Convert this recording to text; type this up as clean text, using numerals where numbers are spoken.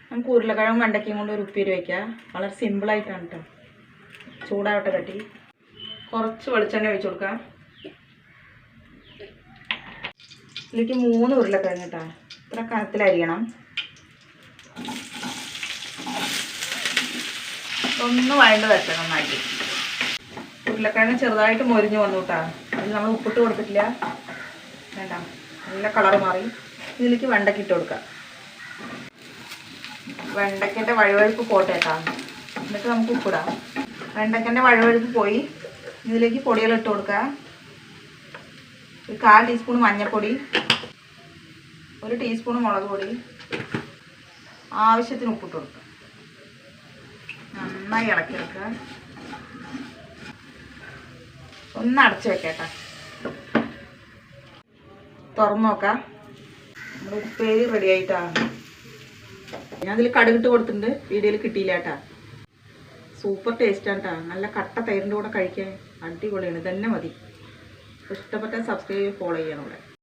നമുക്ക് ഉരുളക്കിഴങ്ങും വെണ്ടയ്ക്കയും കൊണ്ട് ഒരു ഉപ്പേരി വയ്ക്കാം. വളരെ സിമ്പിളായിട്ടാണ് കേട്ടോ. ചൂടാവട്ടെ തട്ടി. കുറച്ച് വെളിച്ചെണ്ണ ഒഴിച്ച് കൊടുക്കാം. ഇതിലേക്ക് 3 ഉരുളക്കിഴങ്ങ് കേട്ടോ. ഇത്ര കനത്തിലരിയണം. ഒന്ന് വഴണ്ട് വരട്ടെ നന്നായിട്ട്. ഉരുളക്കിഴങ്ങ് ചെറുതായിട്ട് മൊരിഞ്ഞ് വന്നു കേട്ടോ. അതിൽ നമ്മൾ ഉപ്പിട്ട് കൊടുത്തിട്ടില്ല. വേണ്ട, നല്ല കളർ മാറി. ഇതിലേക്ക് വെണ്ടയ്ക്ക ഇട്ട് കൊടുക്കാം. വെണ്ടയ്ക്കൻ്റെ വഴുവഴുപ്പ് പോട്ടെ കേട്ടോ. എന്നിട്ട് നമുക്ക് ഉപ്പിടാം. വെണ്ടയ്ക്കൻ്റെ വഴുവഴുപ്പ് പോയി. ഇതിലേക്ക് പൊടികൾ ഇട്ട് കൊടുക്കുക. ഒരു 1/4 ടീസ്പൂൺ മഞ്ഞൾപ്പൊടി, 1 ടീസ്പൂൺ മുളക് പൊടി, ആവശ്യത്തിന് ഉപ്പിട്ട് കൊടുക്കുക. നന്നായി ഇളക്കി വെക്കുക. ഒന്ന് അടച്ചു വെക്കേട്ടാ. തുറന്നു നോക്കാം. നമ്മുടെ ഉപ്പേരി റെഡി ആയിട്ടാണ്. ഞാൻ അതിൽ കടുകിട്ട് കൊടുത്തിട്ടുണ്ട്. വീഡിയോയിൽ കിട്ടിയില്ല കേട്ടാ. സൂപ്പർ ടേസ്റ്റാണ് കേട്ടോ. നല്ല കട്ട തൈരിൻ്റെ കൂടെ കഴിക്കാൻ അടിപൊളിയാണ്. ഇതന്നെ മതി. ഇഷ്ടപ്പെട്ടാൽ സബ്സ്ക്രൈബ് ചെയ്ത് ഫോളോ ചെയ്യണം ഇവിടെ.